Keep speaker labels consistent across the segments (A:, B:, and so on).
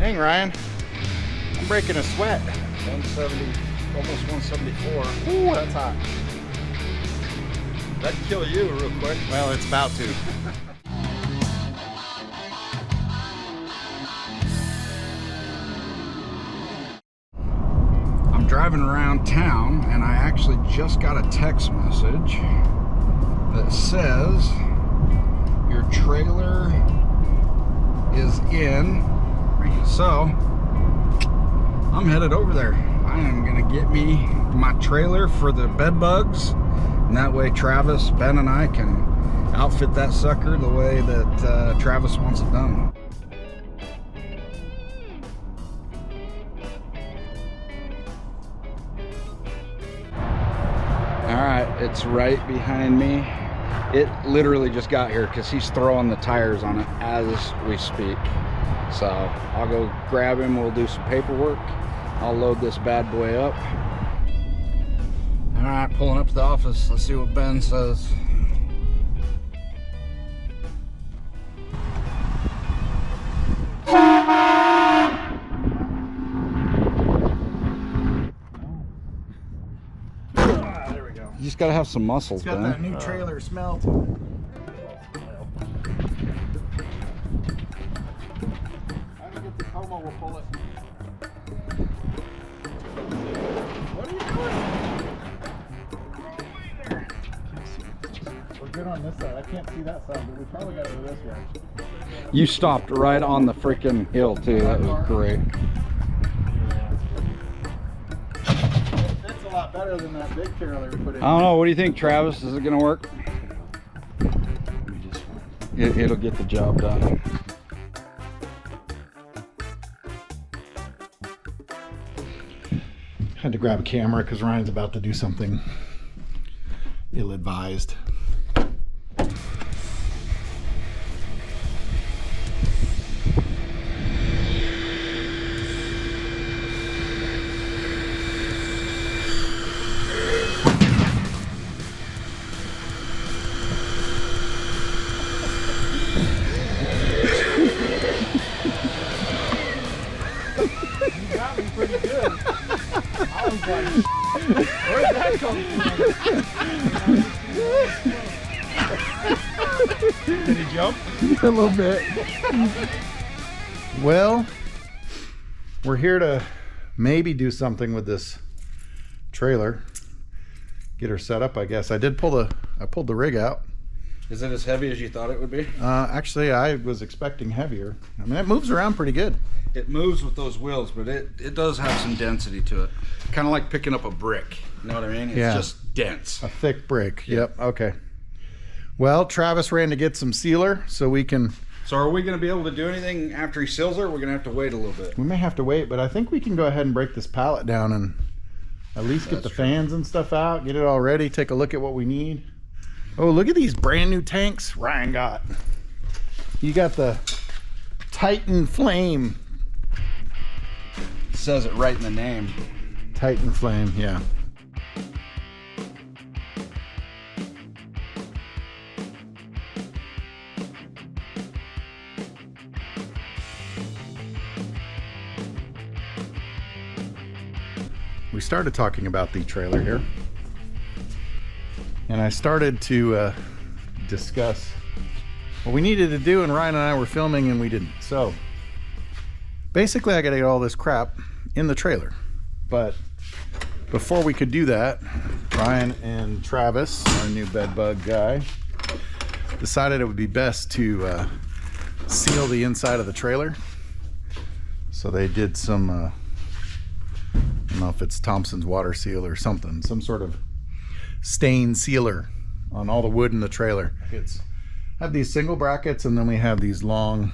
A: Dang, Ryan, I'm breaking a sweat.
B: 170, almost 174.
A: Ooh, that's hot.
B: That'd kill you real quick.
A: Well, it's about to. I'm driving around town and I actually just got a text message that says your trailer is in. So I'm headed over there. I am gonna get me my trailer for the bed bugs, and that way Travis, Ben, and I can outfit that sucker the way that Travis wants it done. All right, it's right behind me. It literally just got here because he's throwing the tires on it as we speak. So I'll go grab him, we'll do some paperwork. I'll load this bad boy up. All right, pulling up to the office. Let's see what Ben says.
B: There we go.
A: You just gotta have some muscles,
B: It's got
A: Ben.
B: that new trailer smell to it. How do you get this homo? We'll pull it. What are you doing? We're good on this side. I can't see that side, but we probably got to go this way.
A: You stopped right on the freaking hill too. That was great.
B: That's a lot better than that big trailer we put in.
A: I don't know. What do you think, Travis? Is it gonna work? It'll get the job done.
B: Had to grab a camera because Ryan's about to do something ill-advised. You got me pretty good. I was like, where'd that come from? Did he jump?
A: A little bit.
B: Well, we're here to maybe do something with this trailer. Get her set up, I guess. I pulled the rig out.
A: Is it as heavy as you thought it would be?
B: Actually, I was expecting heavier. I mean, it moves around pretty good.
A: It moves with those wheels, but it does have some density to it. Kind of like picking up a brick. You know what I mean? It's just dense.
B: A thick brick. Yep. Okay. Well, Travis ran to get some sealer so we can...
A: So are we going to be able to do anything after he seals her? We're going to have to wait a little bit.
B: We may have to wait, but I think we can go ahead and break this pallet down and at least get the fans and stuff out, get it all ready, take a look at what we need. Oh, look at these brand new tanks Ryan got. You got the Titan Flame.
A: It says it right in the name.
B: Titan Flame, yeah. We started talking about the trailer here, and I started to discuss what we needed to do, and Ryan and I were filming and we didn't. So basically I got to get all this crap in the trailer, but before we could do that, Ryan and Travis, our new bed bug guy, decided it would be best to seal the inside of the trailer. So they did some I don't know if it's Thompson's water seal or something, some sort of stain sealer on all the wood in the trailer. It's have these single brackets, and then we have these long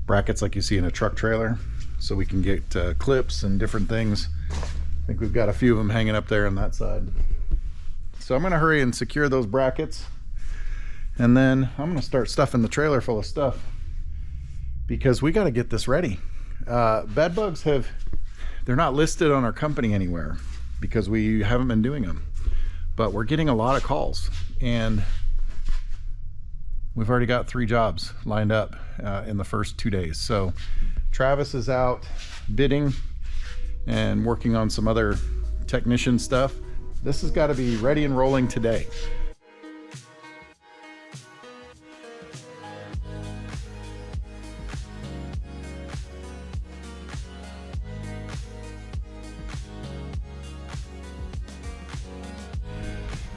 B: brackets like you see in a truck trailer, so we can get clips and different things. I think we've got a few of them hanging up there on that side. So I'm gonna hurry and secure those brackets, and then I'm gonna start stuffing the trailer full of stuff because we got to get this ready. Bed bugs they're not listed on our company anywhere because we haven't been doing them, but we're getting a lot of calls, and we've already got 3 jobs lined up in the first 2 days. So Travis is out bidding and working on some other technician stuff. This has got to be ready and rolling today.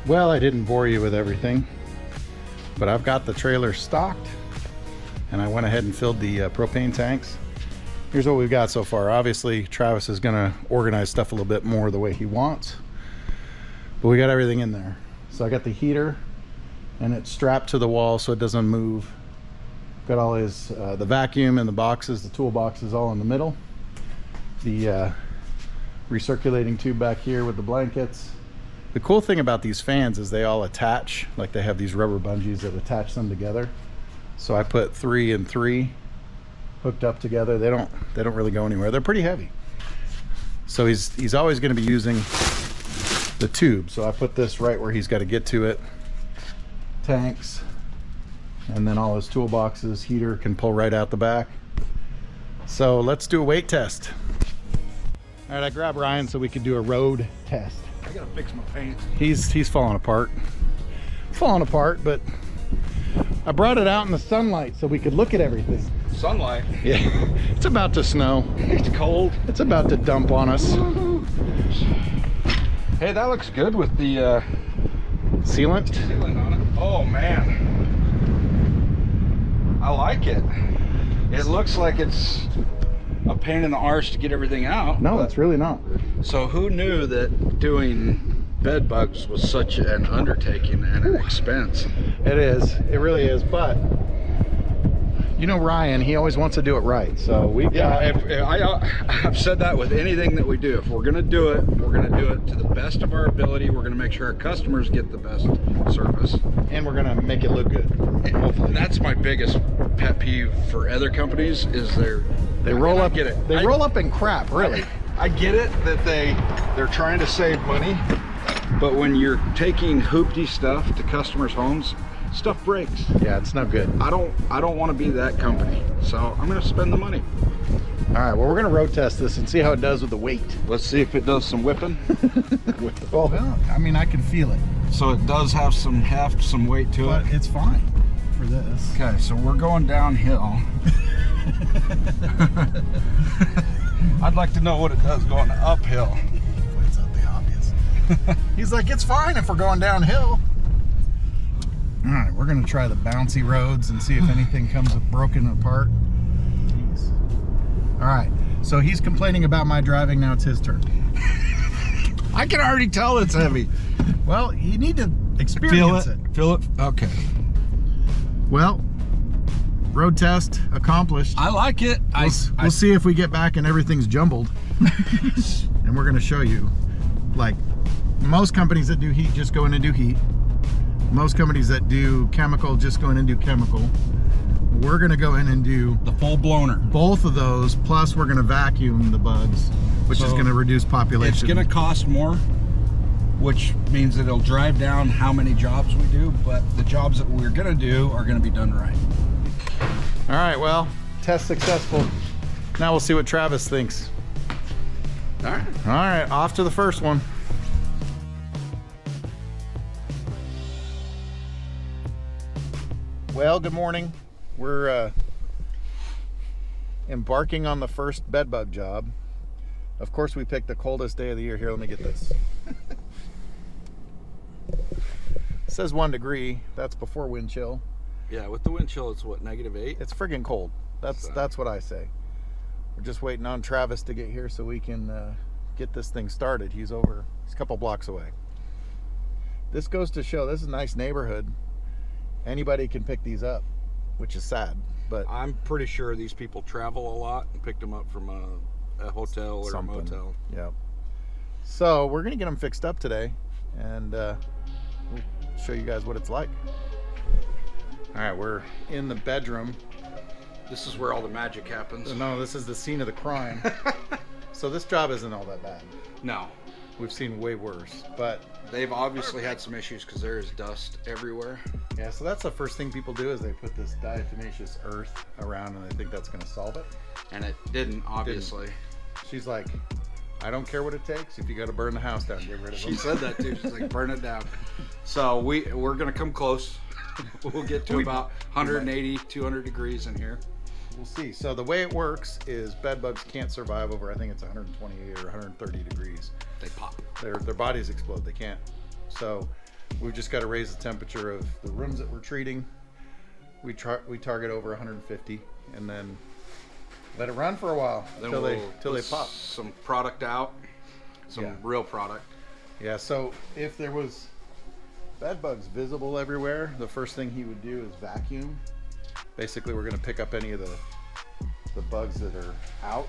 B: Well, I didn't bore you with everything, but I've got the trailer stocked and I went ahead and filled the propane tanks. Here's what we've got so far. Obviously, Travis is gonna organize stuff a little bit more the way he wants, but we got everything in there. So I got the heater and it's strapped to the wall so it doesn't move. Got all his, the vacuum and the boxes, the tool boxes all in the middle. The recirculating tube back here with the blankets. The cool thing about these fans is they all attach, like they have these rubber bungees that attach them together. So I put 3 and 3 hooked up together. They don't really go anywhere. They're pretty heavy. So he's always going to be using the tube. So I put this right where he's got to get to it. Tanks, and then all his toolboxes. Heater can pull right out the back. So let's do a weight test. All right, I grabbed Ryan so we could do a road test.
A: I gotta fix my paint.
B: He's falling apart. Falling apart, but I brought it out in the sunlight so we could look at everything.
A: Sunlight?
B: Yeah, it's about to snow.
A: It's cold.
B: It's about to dump on us.
A: Hey, that looks good with the
B: Sealant?
A: sealant on it. Oh man, I like it. It looks like it's a pain in the arse to get everything out.
B: No, it's really not.
A: So who knew that doing bed bugs was such an undertaking and an expense?
B: It is. It really is. But you know Ryan, he always wants to do it right. So we
A: I've said that with anything that we do. If we're gonna do it, we're gonna do it to the best of our ability. We're gonna make sure our customers get the best service,
B: and we're gonna make it look good.
A: And that's my biggest pet peeve for other companies is
B: they roll up.
A: Get it.
B: They roll up in crap, really.
A: I get it that they're trying to save money, but when you're taking hoopty stuff to customers' homes, stuff breaks.
B: Yeah, it's no good.
A: I don't want to be that company, so I'm going to spend the money.
B: All right, well, we're going to road test this and see how it does with the weight.
A: Let's see if it does some whipping.
B: Well, I mean, I can feel it.
A: So it does have some heft, some weight to it.
B: But it's fine for this.
A: Okay, so we're going downhill. I'd like to know what it does going uphill.
B: Points out the obvious. He's like, it's fine if we're going downhill. All right, we're gonna try the bouncy roads and see if anything comes broken apart. Jeez. All right, so he's complaining about my driving. Now it's his turn.
A: I can already tell it's heavy.
B: Well, you need to experience it.
A: Feel it. Okay.
B: Well, road test accomplished.
A: I like it.
B: We'll see if we get back and everything's jumbled. And we're gonna show you, like most companies that do heat just go in and do heat. Most companies that do chemical just go in and do chemical. We're gonna go in and do
A: the full blower.
B: Both of those, plus we're gonna vacuum the bugs, which is gonna reduce population.
A: It's gonna cost more, which means it'll drive down how many jobs we do, but the jobs that we're gonna do are gonna be done right.
B: All right, well, test successful. Now we'll see what Travis thinks.
A: All right.
B: All right, off to the first one. Well, good morning. We're embarking on the first bed bug job. Of course, we picked the coldest day of the year. Here, let me get this. It says 1 degree. That's before wind chill.
A: Yeah, with the wind chill, it's what, -8?
B: It's friggin' cold. That's what I say. We're just waiting on Travis to get here so we can get this thing started. He's a couple blocks away. This goes to show this is a nice neighborhood. Anybody can pick these up, which is sad, but
A: I'm pretty sure these people travel a lot and picked them up from a hotel or a motel.
B: Yeah. So we're gonna get them fixed up today, and we'll show you guys what it's like. All right, we're in the bedroom.
A: This is where all the magic happens.
B: No, this is the scene of the crime. So this job isn't all that bad.
A: No.
B: We've seen way worse, but
A: they've obviously had some issues because there is dust everywhere.
B: Yeah, so that's the first thing people do is they put this diatomaceous earth around and they think that's going to solve it.
A: And it didn't, obviously.
B: She's like, I don't care what it takes. If you got to burn the house down, get rid of it.
A: She said that too. She's like, burn it down. So we're going to come close. We'll get to about 180, 200 degrees in here.
B: We'll see. So the way it works is bed bugs can't survive over, I think it's 128 or 130 degrees.
A: They pop.
B: Their bodies explode. They can't. So we've just got to raise the temperature of the rooms that we're treating. We target over 150 and then let it run for a while until they pop.
A: Some product out, some real product.
B: Yeah, so if there was bed bugs visible everywhere, the first thing he would do is vacuum. Basically, we're going to pick up any of the bugs that are out,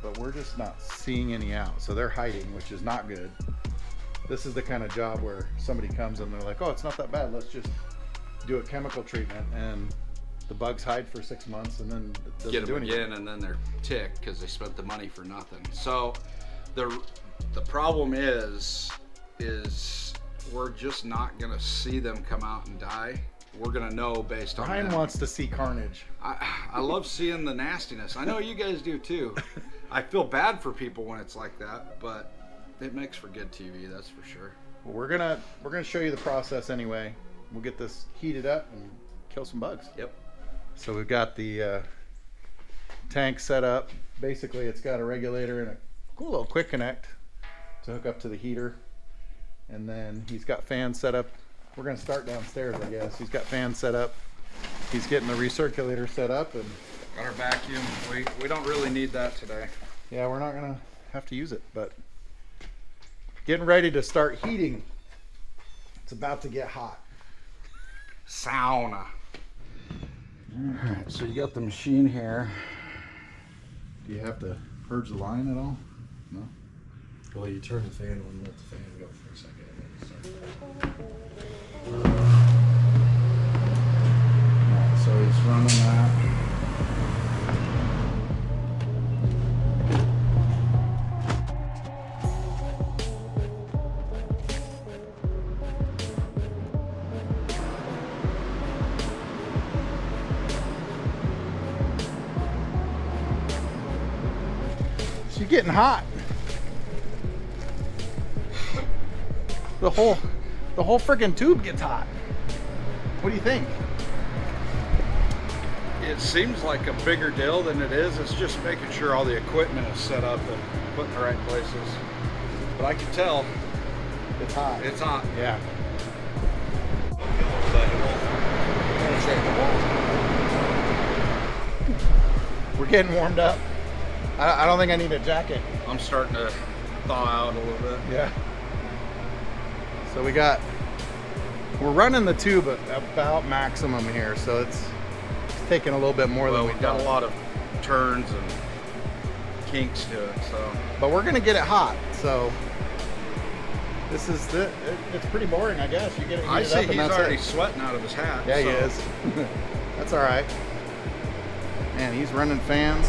B: but we're just not seeing any out. So they're hiding, which is not good. This is the kind of job where somebody comes and they're like, oh, it's not that bad. Let's just do a chemical treatment. And the bugs hide for 6 months and then it doesn't
A: get
B: do
A: them
B: anything.
A: again, and then they're ticked because they spent the money for nothing. So the problem is we're just not gonna see them come out and die. We're gonna know based on
B: Ryan
A: that.
B: wants to see carnage.
A: I love seeing the nastiness. I know you guys do too. I feel bad for people when it's like that, but it makes for good TV, that's for sure.
B: Well, we're gonna show you the process anyway. We'll get this heated up and kill some bugs.
A: Yep.
B: So we've got the tank set up. Basically, it's got a regulator and a cool little quick connect to hook up to the heater. And then he's got fans set up. We're going to start downstairs, I guess. He's got fans set up. He's getting the recirculator set up. And
A: got our vacuum. We don't really need that today.
B: yeah, we're not going to have to use it. But getting ready to start heating. It's about to get hot.
A: Sauna. Alright, so you got the machine here.
B: Do you have to purge the line at all? No?
C: Well, you turn the fan on and let the fan go for a second and then you start.
A: Alright, so he's running that.
B: She's getting hot. The whole freaking tube gets hot. What do you think?
A: It seems like a bigger deal than it is. It's just making sure all the equipment is set up and put in the right places. But I can tell
B: It's hot.
A: it's hot.
B: Yeah. We're getting warmed up. I don't think I need a jacket.
A: I'm starting to thaw out a little bit.
B: Yeah. So we're running the tube at about maximum here, so it's taking a little bit more
A: Well,
B: than we
A: we've got a
B: thought.
A: lot of turns and kinks to it, so
B: But we're gonna get it hot. So this is it's pretty boring, I guess. You get it
A: I
B: heated
A: see
B: up and
A: he's
B: that's
A: already
B: it.
A: sweating out of his hat.
B: Yeah, he
A: so
B: is. That's all right. And he's running fans.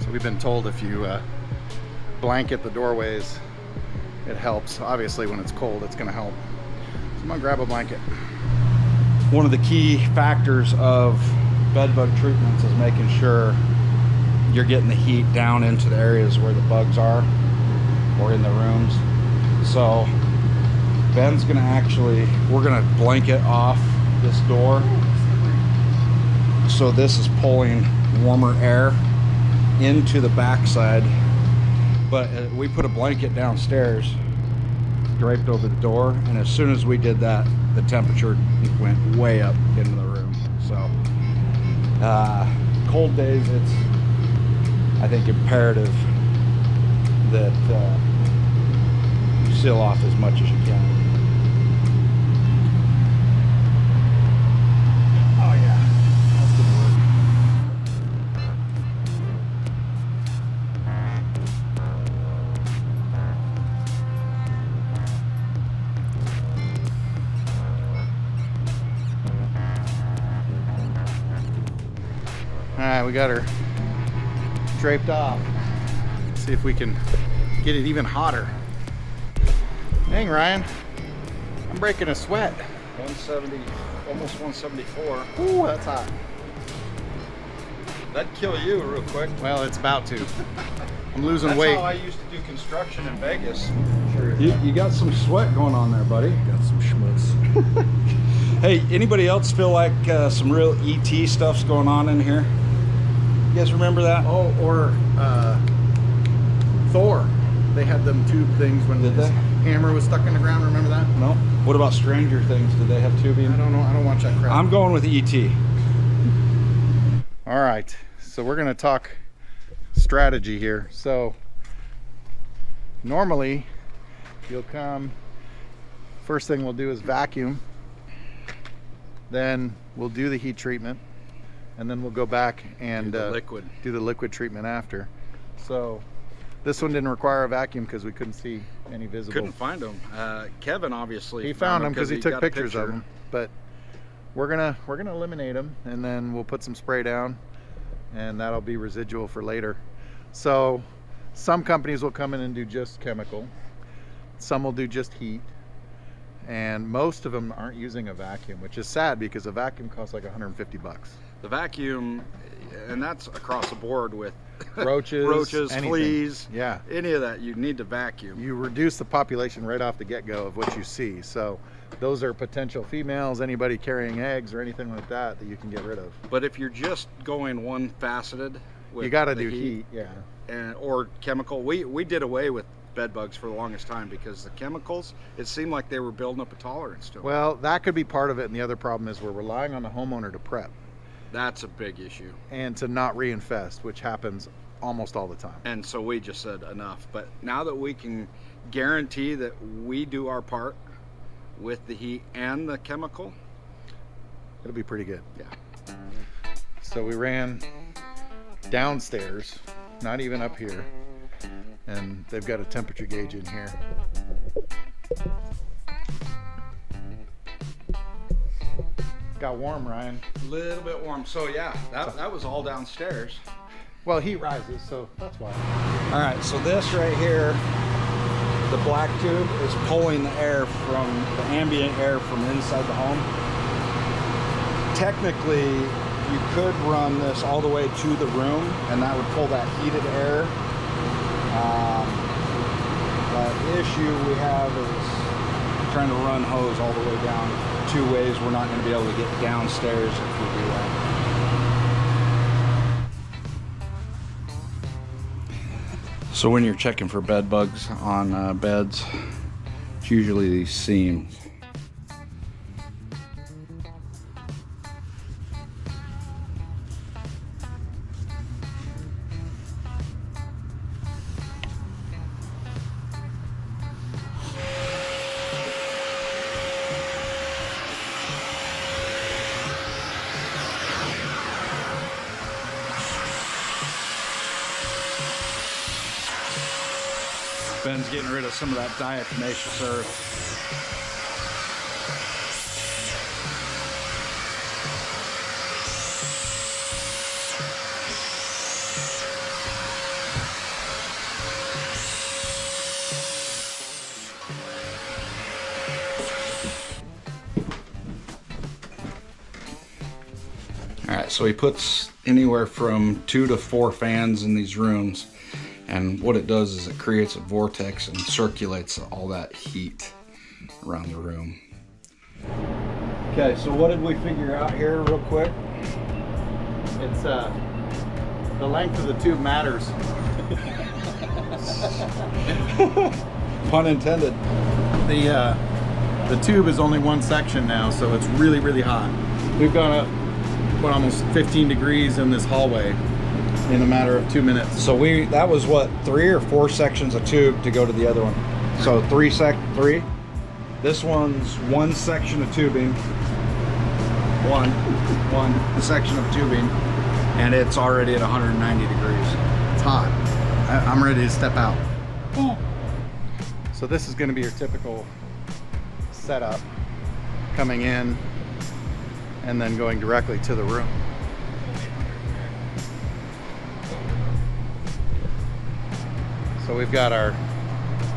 B: So we've been told if you blanket the doorways, it helps. Obviously, when it's cold, it's going to help. So I'm going to grab a blanket.
A: One of the key factors of bed bug treatments is making sure you're getting the heat down into the areas where the bugs are or in the rooms. So Ben's we're gonna blanket off this door. So this is pulling warmer air into the backside. But we put a blanket downstairs, draped over the door, and as soon as we did that, the temperature went way up into the room. So cold days, it's, I think, imperative that you seal off as much as you can.
B: Oh, yeah. That's good work. All right, we got her draped off. See if we can get it even hotter. Dang, Ryan, I'm breaking a sweat.
A: 170, almost 174.
B: Ooh, that's hot.
A: That'd kill you real quick.
B: Well, it's about to. I'm losing
A: That's
B: weight.
A: how I used to do construction in Vegas. Sure. You got some sweat going on there, buddy.
C: Got some schmutz.
A: Hey, anybody else feel like some real ET stuff's going on in here? You guys remember that?
B: Oh, or Thor. They had them tube things when
A: Did
B: his
A: they?
B: hammer was stuck in the ground. Remember that?
A: No. What about Stranger Things? Did they have tubing?
B: I don't know. I don't watch that crap.
A: I'm going with ET.
B: All right. So we're going to talk strategy here. So normally you'll come, first thing we'll do is vacuum, then we'll do the heat treatment, and then we'll go back and
A: Do the liquid.
B: do the liquid treatment after. So this one didn't require a vacuum because we couldn't see any visible.
A: Couldn't find them. Kevin obviously
B: He found them because he took
A: got a
B: pictures of
A: picture.
B: them. But we're gonna eliminate them, and then we'll put some spray down, and that'll be residual for later. So some companies will come in and do just chemical, some will do just heat, and most of them aren't using a vacuum, which is sad because a vacuum costs like 150 bucks.
A: The vacuum, and that's across the board with
B: Roaches, anything.
A: fleas,
B: Yeah,
A: any of that. You need to vacuum.
B: you reduce the population right off the get-go of what you see. So those are potential females, anybody carrying eggs or anything like that that you can get rid of.
A: But if you're just going one faceted, with
B: You got to
A: the
B: do heat, yeah.
A: and or chemical. We did away with bed bugs for the longest time because the chemicals, it seemed like they were building up a tolerance to them.
B: Well, that could be part of it, and the other problem is we're relying on the homeowner to prep
A: That's a big issue.
B: and to not reinfest, which happens almost all the time.
A: And so we just said enough. But now that we can guarantee that we do our part with the heat and the chemical,
B: It'll be pretty good.
A: yeah.
B: So we ran downstairs, not even up here, and they've got a temperature gauge in here. Got warm, Ryan.
A: A little bit warm. So yeah, that was all downstairs.
B: Well, heat rises, so that's why.
A: All right, so this right here, the black tube is pulling the air from the ambient air from inside the home. Technically, you could run this all the way to the room, and that would pull that heated air. The issue we have is trying to run hose all the way down two ways. We're not going to be able to get downstairs if we do that. So when you're checking for bed bugs on beds, it's usually these seams. Ben's getting rid of some of that diatomaceous earth. All right, so he puts anywhere from 2 to 4 fans in these rooms. And what it does is it creates a vortex and circulates all that heat around the room. Okay, so what did we figure out here real quick?
B: It's the length of the tube matters.
A: Pun intended.
B: The tube is only one section now, so it's really, really hot. We've gone up almost 15 degrees in this hallway in a matter of 2 minutes.
A: So that was what, 3 or 4 sections of tube to go to the other one. So 3. This one's 1 section of tubing. One section of tubing, and it's already at 190 degrees.
B: It's hot. I'm ready to step out. So this is going to be your typical setup, coming in and then going directly to the room. So we've got our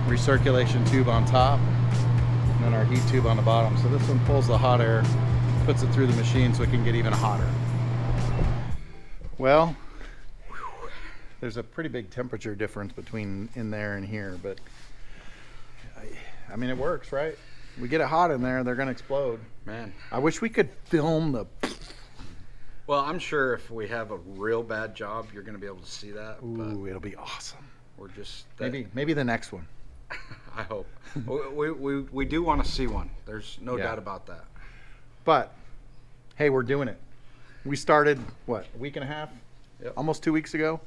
B: recirculation tube on top and then our heat tube on the bottom. So this one pulls the hot air, puts it through the machine so it can get even hotter. Well, there's a pretty big temperature difference between in there and here, but I mean, it works, right? We get it hot in there, they're gonna explode.
A: Man,
B: I wish we could film the...
A: well, I'm sure if we have a real bad job, you're gonna be able to see that.
B: Ooh, it'll be awesome.
A: We're just
B: Maybe the next one.
A: I hope we do want to see one. There's no doubt about that.
B: But hey, we're doing it. We started what, a week and a half?
A: Yep.
B: Almost 2 weeks ago.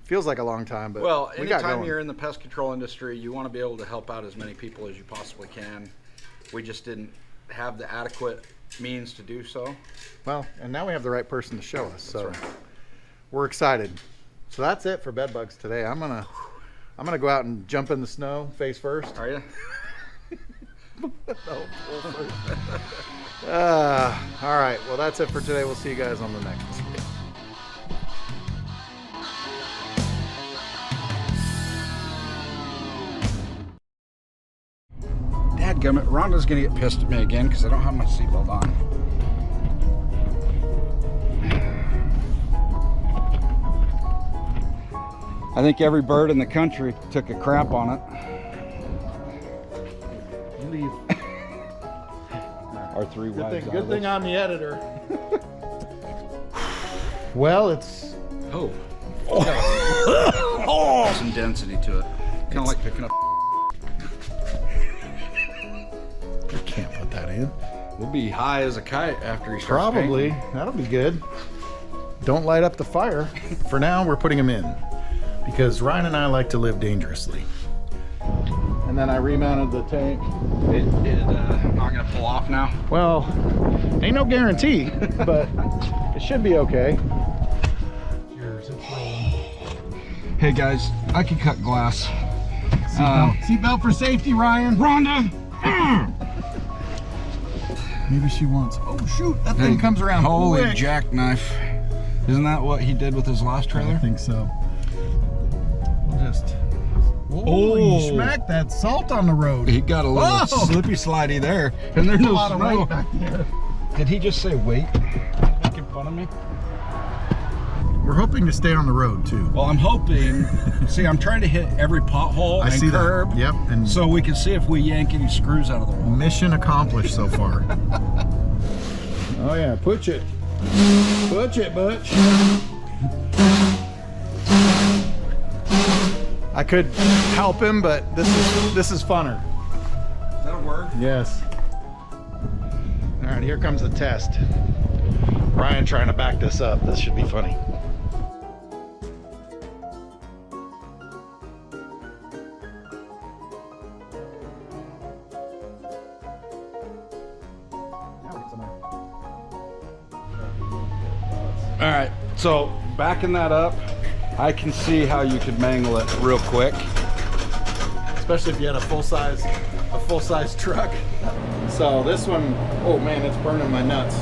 B: Feels like a long time, but
A: well,
B: we got
A: anytime
B: going.
A: you're in the pest control industry, you want to be able to help out as many people as you possibly can. We just didn't have the adequate means to do so.
B: Well, and now we have the right person to show us, so
A: That's right.
B: we're excited. So that's it for bed bugs today. I'm gonna go out and jump in the snow face first.
A: Are you?
B: All right, well that's it for today. We'll see you guys on the next one.
A: Dadgummit, Rhonda's gonna get pissed at me again because I don't have my seatbelt on. I think every bird in the country took a crap on it.
B: You leave.
A: Our three wives.
B: Good thing I'm the editor. Well, it's...
A: Oh. Some density to it. Kind of like picking up.
B: You can't put that in.
A: We'll be high as a kite after he starts
B: Probably.
A: painting.
B: That'll be good. Don't light up the fire. For now, we're putting them in. Because Ryan and I like to live dangerously. And then I remounted the tank.
A: It not gonna pull off now.
B: Well, ain't no guarantee, but it should be okay. Yours, it's rolling.
A: Hey guys, I can cut glass.
B: Seatbelt for safety, Ryan.
A: Rhonda!
B: Maybe she wants. Oh shoot, that thing comes around.
A: Holy
B: quick.
A: jackknife. Isn't that what he did with his last trailer?
B: I think so. We'll just... Oh, you smacked that salt on the road.
A: He got a little slippy slidey there. And there's
B: a
A: no
B: lot of
A: snow.
B: weight back there.
A: Did he just say wait? Making fun of me?
B: We're hoping to stay on the road too.
A: Well, I'm hoping. See, I'm trying to hit every pothole
B: I
A: and
B: see
A: curb.
B: that. Yep. And
A: So we can see if we yank any screws out of the wall.
B: mission accomplished so far. Oh yeah, push it. Push it, Butch. I could help him, but this is funner.
A: Is that a word?
B: Yes. All right, here comes the test. Ryan trying to back this up. This should be funny.
A: All right, so backing that up, I can see how you could mangle it real quick.
B: Especially if you had a full-size truck. So this one, oh man, it's burning my nuts.